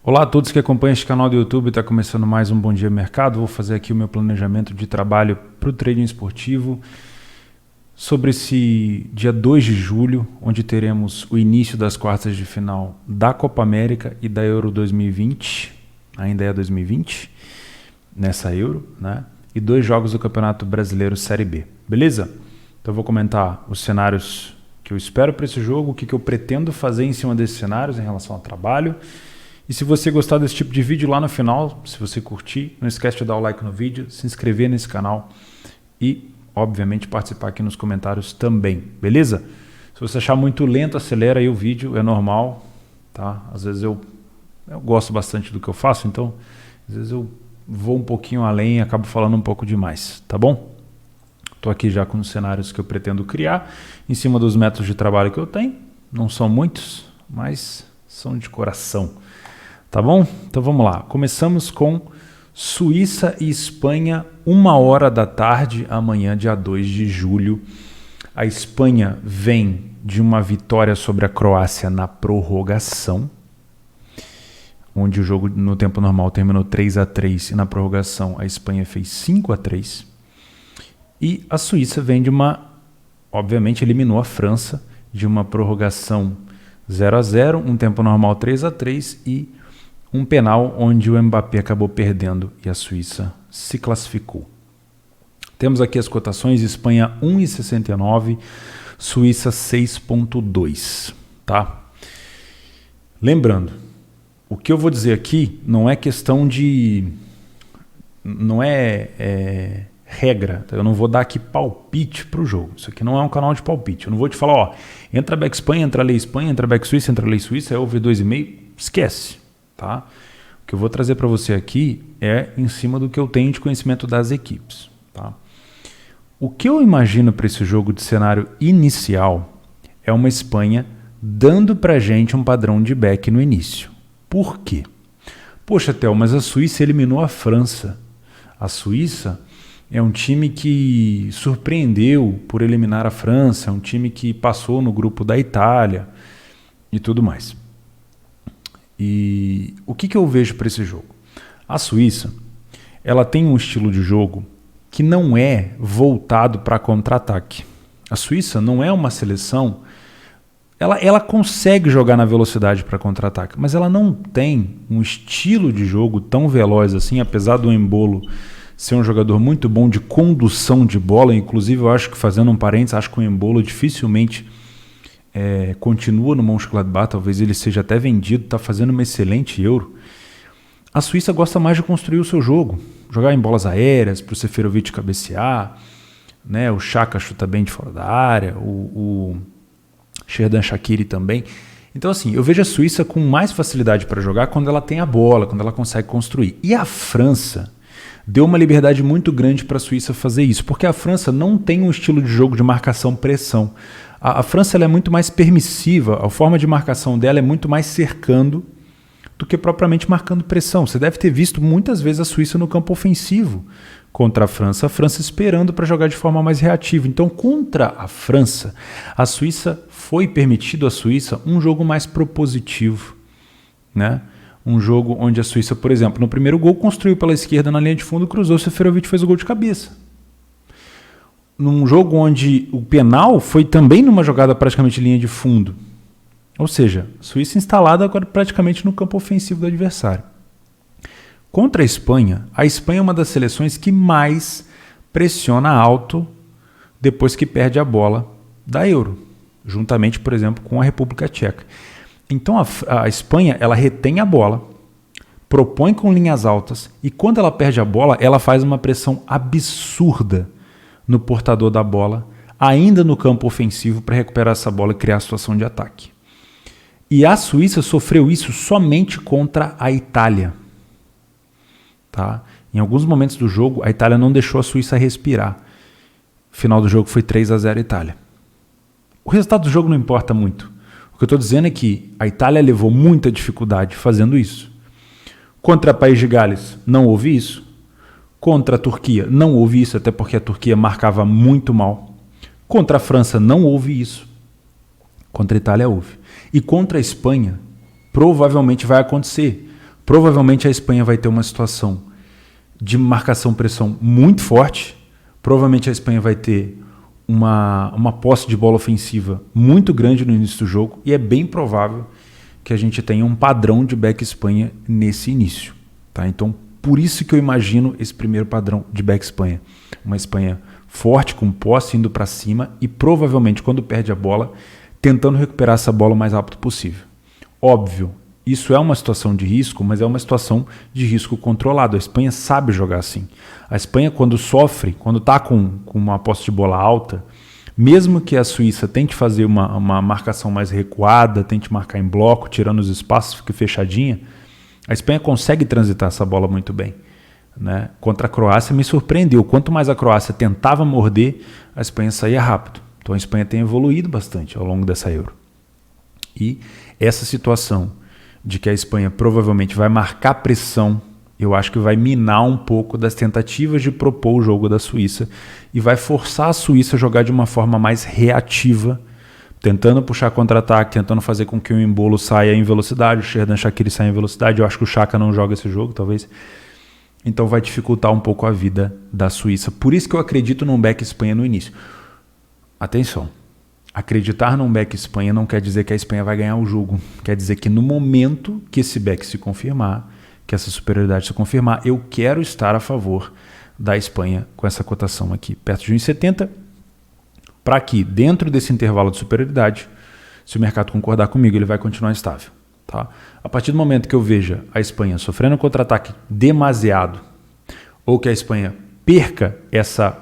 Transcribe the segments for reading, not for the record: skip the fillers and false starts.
Olá a todos que acompanham este canal do YouTube, está começando mais um Bom Dia Mercado. Vou fazer aqui o meu planejamento de trabalho para o trading esportivo sobre esse dia 2 de julho, onde teremos o início das quartas de final da Copa América e da Euro 2020, ainda é 2020, nessa Euro, né? E 2 jogos do Campeonato Brasileiro Série B, beleza? Então eu vou comentar os cenários que eu espero para esse jogo, o que eu pretendo fazer em cima desses cenários em relação ao trabalho. E se você gostar desse tipo de vídeo lá no final, se você curtir, não esquece de dar o like no vídeo, se inscrever nesse canal e, obviamente, participar aqui nos comentários também, beleza? Se você achar muito lento, acelera aí o vídeo, é normal, tá? Às vezes eu gosto bastante do que eu faço, então às vezes eu vou um pouquinho além e acabo falando um pouco demais, tá bom? Estou aqui já com os cenários que eu pretendo criar, em cima dos métodos de trabalho que eu tenho, não são muitos, mas são de coração. Tá bom? Então vamos lá. Começamos com Suíça e Espanha, 1h da tarde, amanhã, dia 2 de julho. A Espanha vem de uma vitória sobre a Croácia na prorrogação, onde o jogo no tempo normal terminou 3-3 e na prorrogação a Espanha fez 5-3. E a Suíça vem de obviamente eliminou a França de uma prorrogação 0-0, um tempo normal 3-3 e um penal onde o Mbappé acabou perdendo e a Suíça se classificou. Temos aqui as cotações: Espanha 1,69, Suíça 6,2, tá? Lembrando, o que eu vou dizer aqui não é questão de... não é regra, tá? Eu não vou dar aqui palpite para o jogo. Isso aqui não é um canal de palpite. Eu não vou te falar, ó, entra back Espanha, entra lei Espanha, entra back Suíça, entra lei Suíça, é over 2,5, esquece. Tá? O que eu vou trazer para você aqui é em cima do que eu tenho de conhecimento das equipes. Tá? O que eu imagino para esse jogo de cenário inicial é uma Espanha dando para a gente um padrão de back no início. Por quê? Poxa, Theo, mas a Suíça eliminou a França. A Suíça é um time que surpreendeu por eliminar a França, é um time que passou no grupo da Itália e tudo mais. E o que eu vejo para esse jogo? A Suíça, ela tem um estilo de jogo que não é voltado para contra-ataque. A Suíça não é uma seleção... Ela consegue jogar na velocidade para contra-ataque, mas ela não tem um estilo de jogo tão veloz assim, apesar do Embolo ser um jogador muito bom de condução de bola. Inclusive, eu acho que, fazendo um parênteses, acho que o Embolo dificilmente... continua no Mönchengladbach, talvez ele seja até vendido, está fazendo uma excelente Euro. A Suíça gosta mais de construir o seu jogo, jogar em bolas aéreas, para o Seferovic cabecear, né? O Xhaka chuta bem de fora da área, o Xherdan Shaqiri também. Então assim, eu vejo a Suíça com mais facilidade para jogar quando ela tem a bola, quando ela consegue construir. E a França deu uma liberdade muito grande para a Suíça fazer isso, porque a França não tem um estilo de jogo de marcação-pressão. A França ela é muito mais permissiva, a forma de marcação dela é muito mais cercando do que propriamente marcando pressão. Você deve ter visto muitas vezes a Suíça no campo ofensivo contra a França esperando para jogar de forma mais reativa. Então, contra a França, a Suíça foi permitido à Suíça um jogo mais propositivo, né? Um jogo onde a Suíça, por exemplo, no primeiro gol construiu pela esquerda na linha de fundo, cruzou, o Seferovic fez o gol de cabeça. Num jogo onde o penal foi também numa jogada praticamente linha de fundo. Ou seja, a Suíça instalada agora praticamente no campo ofensivo do adversário. Contra a Espanha é uma das seleções que mais pressiona alto depois que perde a bola da Euro, juntamente, por exemplo, com a República Tcheca. Então a Espanha ela retém a bola, propõe com linhas altas e quando ela perde a bola, ela faz uma pressão absurda no portador da bola, ainda no campo ofensivo, para recuperar essa bola e criar a situação de ataque. E a Suíça sofreu isso somente contra a Itália. Tá? Em alguns momentos do jogo, a Itália não deixou a Suíça respirar. O final do jogo foi 3-0 Itália. O resultado do jogo não importa muito. O que eu estou dizendo é que a Itália levou muita dificuldade fazendo isso. Contra o País de Gales, não houve isso. Contra a Turquia, não houve isso, até porque a Turquia marcava muito mal. Contra a França, não houve isso. Contra a Itália, houve. E contra a Espanha, provavelmente vai acontecer. Provavelmente a Espanha vai ter uma situação de marcação-pressão muito forte. Provavelmente a Espanha vai ter uma posse de bola ofensiva muito grande no início do jogo. E é bem provável que a gente tenha um padrão de back Espanha nesse início. Tá? Então, por isso que eu imagino esse primeiro padrão de back Espanha. Uma Espanha forte, com posse, indo para cima e provavelmente, quando perde a bola, tentando recuperar essa bola o mais rápido possível. Óbvio, isso é uma situação de risco, mas é uma situação de risco controlado. A Espanha sabe jogar assim. A Espanha, quando sofre, quando está com uma posse de bola alta, mesmo que a Suíça tente fazer uma marcação mais recuada, tente marcar em bloco, tirando os espaços, fique fechadinha, a Espanha consegue transitar essa bola muito bem. Né? Contra a Croácia me surpreendeu. Quanto mais a Croácia tentava morder, a Espanha saía rápido. Então a Espanha tem evoluído bastante ao longo dessa Euro. E essa situação de que a Espanha provavelmente vai marcar pressão, eu acho que vai minar um pouco das tentativas de propor o jogo da Suíça e vai forçar a Suíça a jogar de uma forma mais reativa, tentando puxar contra-ataque, tentando fazer com que o Embolo saia em velocidade, o Xherdan Shaqiri saia em velocidade. Eu acho que o Xhaka não joga esse jogo, talvez. Então vai dificultar um pouco a vida da Suíça. Por isso que eu acredito num back Espanha no início. Atenção, acreditar num back Espanha não quer dizer que a Espanha vai ganhar o jogo. Quer dizer que no momento que esse back se confirmar, que essa superioridade se confirmar, eu quero estar a favor da Espanha com essa cotação aqui, perto de 1,70, para que dentro desse intervalo de superioridade, se o mercado concordar comigo, ele vai continuar estável. Tá? A partir do momento que eu veja a Espanha sofrendo um contra-ataque demasiado, ou que a Espanha perca essa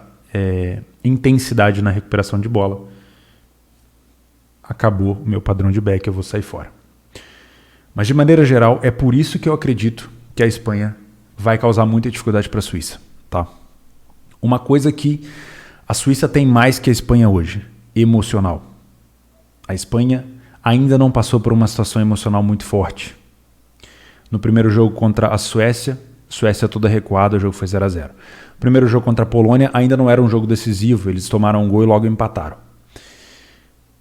intensidade na recuperação de bola, acabou o meu padrão de back, eu vou sair fora. Mas de maneira geral, é por isso que eu acredito que a Espanha vai causar muita dificuldade para a Suíça. Tá? Uma coisa que a Suíça tem mais que a Espanha hoje, emocional. A Espanha ainda não passou por uma situação emocional muito forte. No primeiro jogo contra a Suécia toda recuada, o jogo foi 0-0. O primeiro jogo contra a Polônia ainda não era um jogo decisivo, eles tomaram um gol e logo empataram.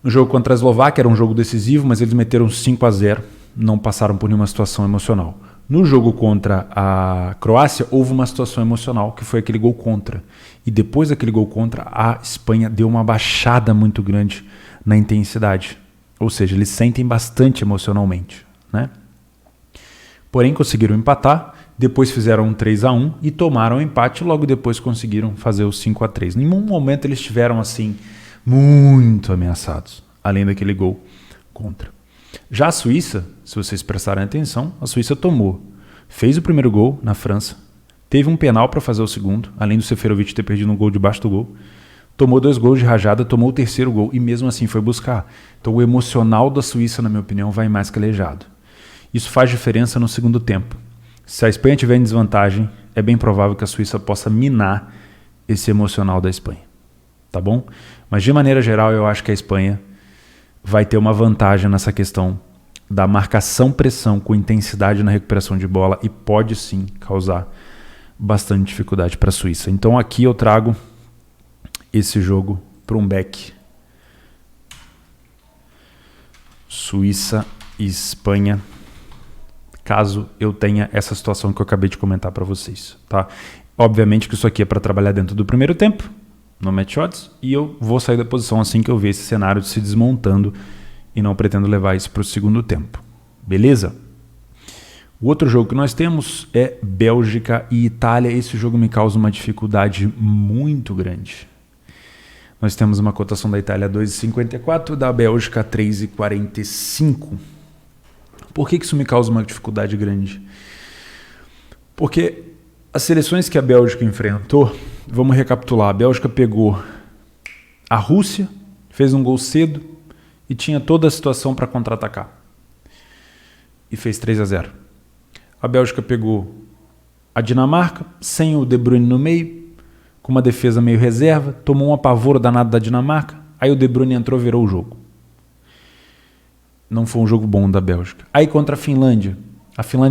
No jogo contra a Eslováquia era um jogo decisivo, mas eles meteram 5-0, não passaram por nenhuma situação emocional. No jogo contra a Croácia houve uma situação emocional, que foi aquele gol contra. E depois daquele gol contra, a Espanha deu uma baixada muito grande na intensidade. Ou seja, eles sentem bastante emocionalmente, né? Porém, conseguiram empatar, depois fizeram um 3-1 e tomaram o empate, logo depois conseguiram fazer o 5-3. Em nenhum momento eles estiveram assim, muito ameaçados, além daquele gol contra. Já a Suíça, se vocês prestarem atenção, a Suíça fez o primeiro gol na França, teve um penal para fazer o segundo, além do Seferovic ter perdido um gol debaixo do gol, tomou 2 gols de rajada, tomou o terceiro gol e mesmo assim foi buscar. Então o emocional da Suíça, na minha opinião, vai mais calejado. Isso faz diferença no segundo tempo. Se a Espanha tiver em desvantagem, é bem provável que a Suíça possa minar esse emocional da Espanha. Tá bom? Mas de maneira geral, eu acho que a Espanha vai ter uma vantagem nessa questão da marcação-pressão com intensidade na recuperação de bola e pode sim causar bastante dificuldade para a Suíça. Então aqui eu trago esse jogo para um back. Suíça e Espanha, caso eu tenha essa situação que eu acabei de comentar para vocês. Tá? Obviamente que isso aqui é para trabalhar dentro do primeiro tempo, no match odds, e eu vou sair da posição assim que eu ver esse cenário se desmontando e não pretendo levar isso para o segundo tempo. Beleza? O outro jogo que nós temos é Bélgica e Itália. Esse jogo me causa uma dificuldade muito grande. Nós temos uma cotação da Itália 2,54, da Bélgica 3,45. Por que isso me causa uma dificuldade grande? Porque as seleções que a Bélgica enfrentou, vamos recapitular, a Bélgica pegou a Rússia, fez um gol cedo e tinha toda a situação para contra-atacar. E fez 3-0. A Bélgica pegou a Dinamarca, sem o De Bruyne no meio, com uma defesa meio reserva, tomou um apavoro danado da Dinamarca, aí o De Bruyne entrou e virou o jogo. Não foi um jogo bom da Bélgica. Aí contra a Finlândia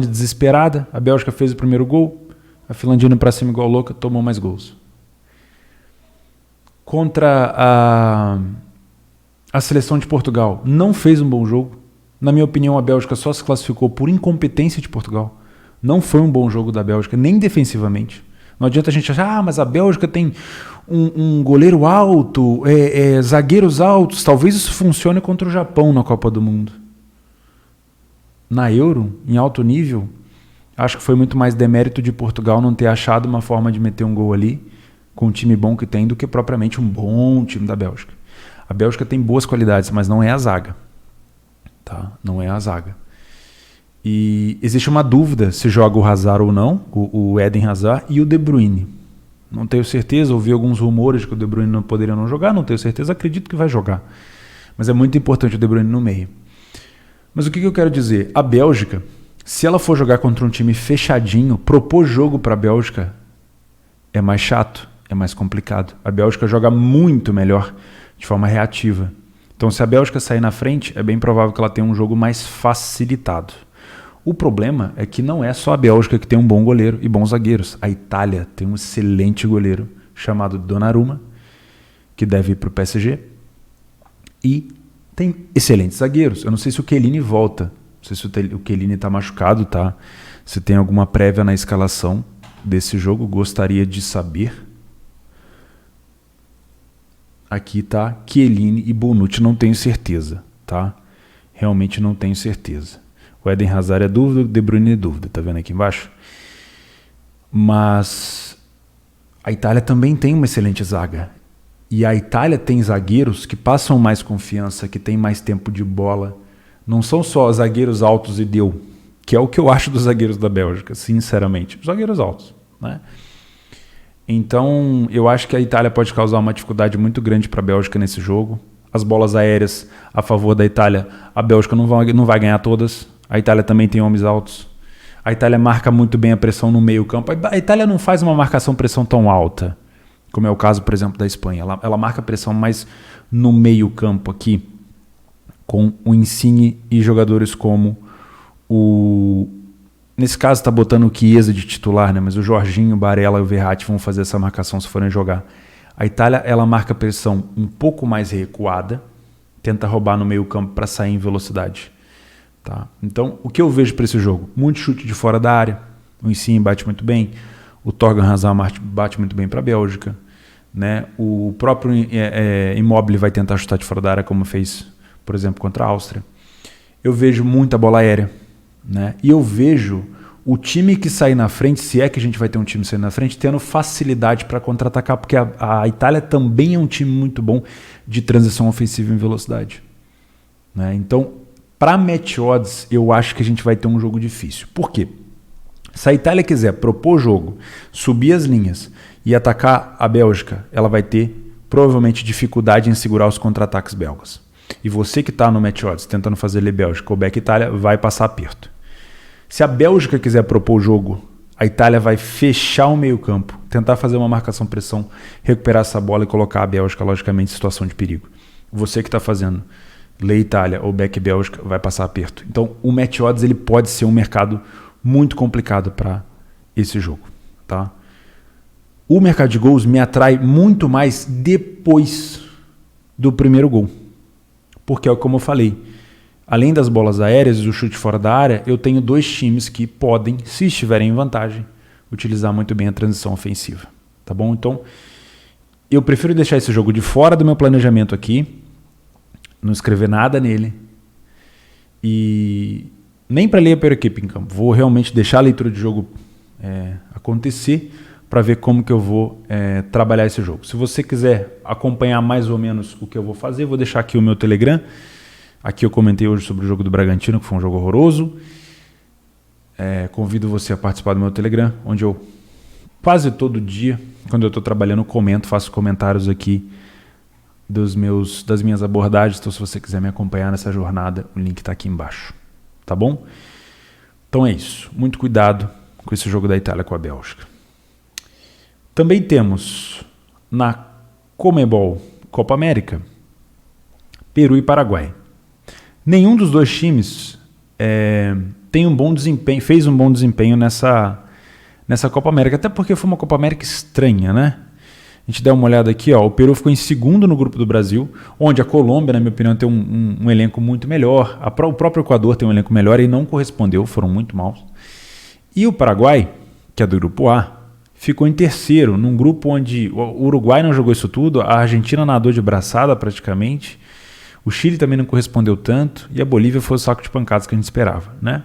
desesperada, a Bélgica fez o primeiro gol, a Finlândia indo para cima igual louca, tomou mais gols. Contra a seleção de Portugal, não fez um bom jogo. Na minha opinião, a Bélgica só se classificou por incompetência de Portugal. Não foi um bom jogo da Bélgica, nem defensivamente. Não adianta a gente achar, mas a Bélgica tem um goleiro alto, zagueiros altos. Talvez isso funcione contra o Japão na Copa do Mundo. Na Euro, em alto nível, acho que foi muito mais demérito de Portugal não ter achado uma forma de meter um gol ali, com o time bom que tem, do que propriamente um bom time da Bélgica. A Bélgica tem boas qualidades, mas não é a zaga. Tá? Não é a zaga. E existe uma dúvida se joga o Hazard ou não, o Eden Hazard e o De Bruyne. Não tenho certeza, ouvi alguns rumores que o De Bruyne não poderia não jogar, não tenho certeza, acredito que vai jogar. Mas é muito importante o De Bruyne no meio. Mas o que eu quero dizer? A Bélgica, se ela for jogar contra um time fechadinho, propor jogo para a Bélgica é mais chato, é mais complicado. A Bélgica joga muito melhor de forma reativa. Então, se a Bélgica sair na frente, é bem provável que ela tenha um jogo mais facilitado. O problema é que não é só a Bélgica que tem um bom goleiro e bons zagueiros. A Itália tem um excelente goleiro chamado Donnarumma, que deve ir para o PSG. E tem excelentes zagueiros. Eu não sei se o Chiellini volta. Não sei se o Chiellini está machucado, tá? Se tem alguma prévia na escalação desse jogo, gostaria de saber. Aqui tá Chiellini e Bonucci, não tenho certeza, tá? Realmente não tenho certeza. O Eden Hazard é dúvida, o De Bruyne é dúvida, tá vendo aqui embaixo? Mas a Itália também tem uma excelente zaga. E a Itália tem zagueiros que passam mais confiança, que têm mais tempo de bola. Não são só zagueiros altos e deu, que é o que eu acho dos zagueiros da Bélgica, sinceramente. Os zagueiros altos, né? Então, eu acho que a Itália pode causar uma dificuldade muito grande para a Bélgica nesse jogo. As bolas aéreas a favor da Itália, a Bélgica não vai ganhar todas. A Itália também tem homens altos. A Itália marca muito bem a pressão no meio campo. A Itália não faz uma marcação-pressão tão alta, como é o caso, por exemplo, da Espanha. Ela marca pressão mais no meio campo aqui, com o Insigne e jogadores como o... Nesse caso está botando o Chiesa de titular, né? Mas o Jorginho, o Barella e o Verratti vão fazer essa marcação se forem jogar. A Itália ela marca pressão um pouco mais recuada, tenta roubar no meio campo para sair em velocidade. Tá? Então, o que eu vejo para esse jogo? Muito chute de fora da área, o Insigne bate muito bem, o Thorgan Hazard bate muito bem para a Bélgica, né? O próprio Immobile vai tentar chutar de fora da área, como fez, por exemplo, contra a Áustria. Eu vejo muita bola aérea, né? E eu vejo o time que sair na frente, se é que a gente vai ter um time saindo na frente, tendo facilidade para contra-atacar, porque a Itália também é um time muito bom de transição ofensiva em velocidade, né? Então, para match odds, eu acho que a gente vai ter um jogo difícil. Por quê? Se a Itália quiser propor jogo, subir as linhas e atacar a Bélgica, ela vai ter provavelmente dificuldade em segurar os contra-ataques belgas. E você que está no match odds tentando fazer ler Bélgica ou back Itália, vai passar aperto. Se a Bélgica quiser propor o jogo, a Itália vai fechar o meio campo, tentar fazer uma marcação-pressão, recuperar essa bola e colocar a Bélgica, logicamente, em situação de perigo. Você que está fazendo lei Itália ou back Bélgica vai passar aperto. Então, o match odds ele pode ser um mercado muito complicado para esse jogo. Tá? O mercado de gols me atrai muito mais depois do primeiro gol. Porque, como eu falei, além das bolas aéreas e do chute fora da área, eu tenho dois times que podem, se estiverem em vantagem, utilizar muito bem a transição ofensiva. Tá bom? Então, eu prefiro deixar esse jogo de fora do meu planejamento aqui, não escrever nada nele e nem para ler a equipe em campo. Vou realmente deixar a leitura de jogo acontecer para ver como que eu vou trabalhar esse jogo. Se você quiser acompanhar mais ou menos o que eu vou fazer, vou deixar aqui o meu Telegram. Aqui eu comentei hoje sobre o jogo do Bragantino, que foi um jogo horroroso. Convido você a participar do meu Telegram, onde eu quase todo dia, quando eu estou trabalhando, comento, faço comentários aqui das minhas abordagens. Então, se você quiser me acompanhar nessa jornada, o link está aqui embaixo. Tá bom? Então é isso. Muito cuidado com esse jogo da Itália com a Bélgica. Também temos na Conmebol Copa América, Peru e Paraguai. Nenhum dos dois times tem um bom desempenho, fez um bom desempenho nessa Copa América, até porque foi uma Copa América estranha, né? A gente dá uma olhada aqui, ó, o Peru ficou em segundo no grupo do Brasil, onde a Colômbia, na minha opinião, tem um elenco muito melhor. O próprio Equador tem um elenco melhor e não correspondeu, foram muito maus. E o Paraguai, que é do grupo A, ficou em terceiro, num grupo onde o Uruguai não jogou isso tudo, a Argentina nadou de braçada praticamente, o Chile também não correspondeu tanto, e a Bolívia foi o saco de pancadas que a gente esperava, né?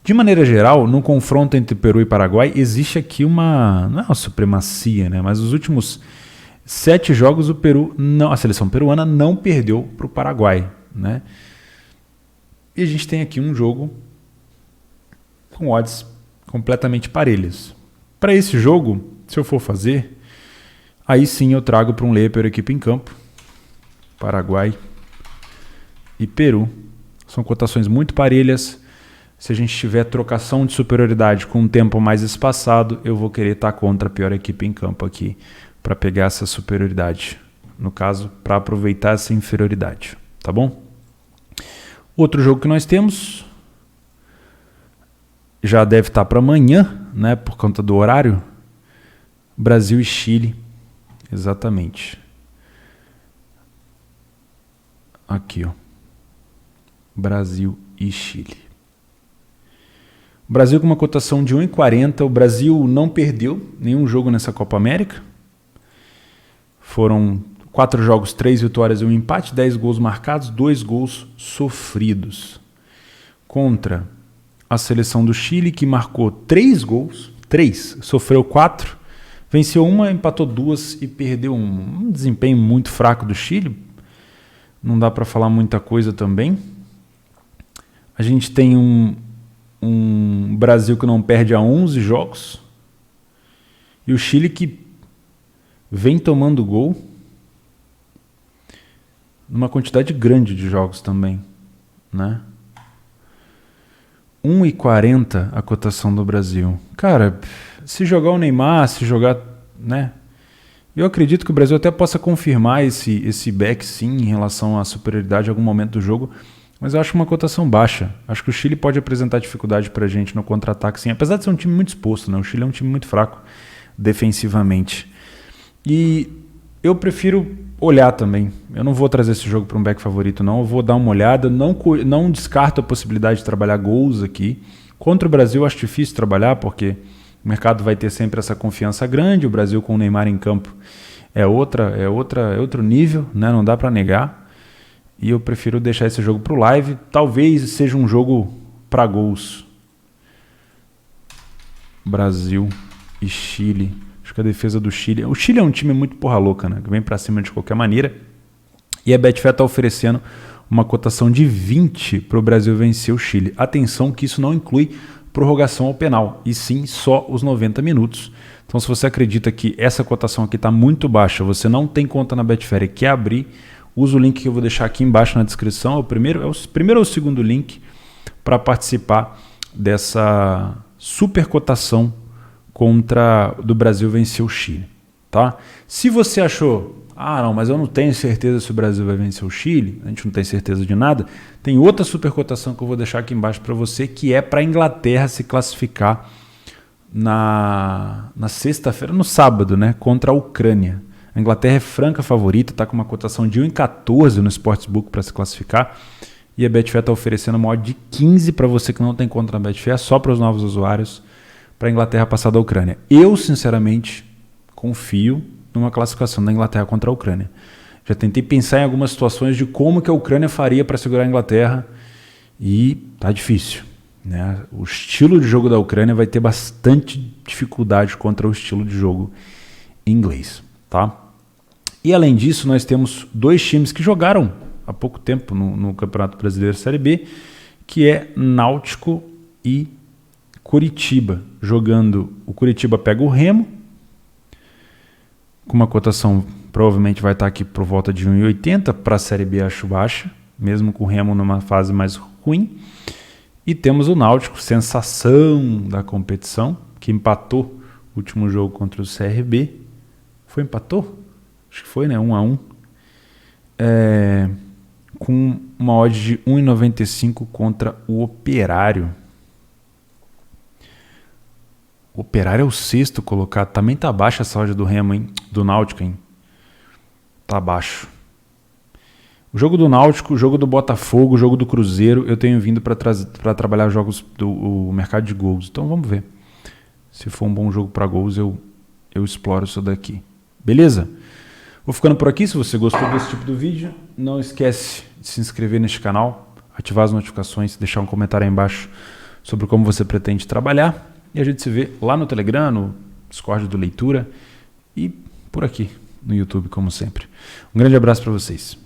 De maneira geral, no confronto entre Peru e Paraguai, existe aqui não é uma supremacia, né? Mas os últimos 7 jogos a seleção peruana não perdeu para o Paraguai, né? E a gente tem aqui um jogo com odds completamente parelhas. Para esse jogo, se eu for fazer, aí sim eu trago para um Lepper equipe em campo, Paraguai e Peru. São cotações muito parelhas. Se a gente tiver trocação de superioridade com um tempo mais espaçado, eu vou querer estar contra a pior equipe em campo aqui para pegar essa superioridade. No caso, para aproveitar essa inferioridade. Tá bom? Outro jogo que nós temos já deve estar para amanhã, né, por conta do horário. Brasil e Chile. Exatamente. Aqui, ó. Brasil e Chile. O Brasil com uma cotação de 1,40. O Brasil não perdeu nenhum jogo nessa Copa América. Foram 4 jogos, 3 vitórias e 1 empate, 10 gols marcados, 2 gols sofridos. Contra a seleção do Chile, que marcou 3 gols, 3, sofreu 4, venceu 1, empatou 2 e perdeu 1. Um desempenho muito fraco do Chile. Não dá para falar muita coisa também. A gente tem um Brasil que não perde há 11 jogos. E o Chile que vem tomando gol numa quantidade grande de jogos também, né? 1,40 a cotação do Brasil. Cara, se jogar o Neymar, se jogar, né? Eu acredito que o Brasil até possa confirmar esse back sim em relação à superioridade em algum momento do jogo, mas eu acho uma cotação baixa. Acho que o Chile pode apresentar dificuldade pra gente no contra-ataque sim, apesar de ser um time muito exposto, né? O Chile é um time muito fraco defensivamente. E eu prefiro olhar também. Eu não vou trazer esse jogo para um back favorito, não. Eu vou dar uma olhada. Não descarto a possibilidade de trabalhar gols aqui. Contra o Brasil, acho difícil trabalhar, porque o mercado vai ter sempre essa confiança grande. O Brasil com o Neymar em campo é outro nível, né? Não dá para negar. E eu prefiro deixar esse jogo para o live. Talvez seja um jogo para gols. Brasil e Chile. Acho que a defesa do Chile... O Chile é um time muito porra louca, né? Que vem pra cima de qualquer maneira. E a Betfair tá oferecendo uma cotação de 20 para o Brasil vencer o Chile. Atenção que isso não inclui prorrogação ao penal, e sim só os 90 minutos. Então se você acredita que essa cotação aqui está muito baixa, você não tem conta na Betfair e quer abrir, usa o link que eu vou deixar aqui embaixo na descrição. É o primeiro ou o segundo link para participar dessa super cotação do Brasil vencer o Chile, tá? Se você achou, não, mas eu não tenho certeza se o Brasil vai vencer o Chile, a gente não tem certeza de nada, tem outra super cotação que eu vou deixar aqui embaixo para você, que é para a Inglaterra se classificar na sexta-feira, no sábado, né, contra a Ucrânia. A Inglaterra é franca favorita, está com uma cotação de 1,14 no Sportsbook para se classificar, e a Betfair está oferecendo uma odd de 15 para você que não tem conta na Betfair, só para os novos usuários, para a Inglaterra passar da Ucrânia. Eu, sinceramente, confio numa classificação da Inglaterra contra a Ucrânia. Já tentei pensar em algumas situações de como que a Ucrânia faria para segurar a Inglaterra e tá difícil, né? O estilo de jogo da Ucrânia vai ter bastante dificuldade contra o estilo de jogo inglês, tá? E além disso, nós temos 2 times que jogaram há pouco tempo no Campeonato Brasileiro Série B, que é Náutico e Curitiba. Jogando, o Curitiba pega o Remo, com uma cotação provavelmente vai estar aqui por volta de 1,80, para a Série B acho baixa, mesmo com o Remo numa fase mais ruim. E temos o Náutico, sensação da competição, que empatou o último jogo contra o CRB. Empatou? Acho que foi, né? 1-1. Com uma odd de 1,95 contra o Operário. O Operário é o 6º colocado. Também tá baixa essa odd do Remo, hein? Do Náutico, hein? Tá baixo. O jogo do Náutico, o jogo do Botafogo, o jogo do Cruzeiro, eu tenho vindo para trabalhar jogos do mercado de gols. Então vamos ver. Se for um bom jogo para gols, eu exploro isso daqui. Beleza? Vou ficando por aqui. Se você gostou desse tipo de vídeo, não esquece de se inscrever neste canal, ativar as notificações, deixar um comentário aí embaixo sobre como você pretende trabalhar. E a gente se vê lá no Telegram, no Discord do Leitura e por aqui no YouTube, como sempre. Um grande abraço para vocês.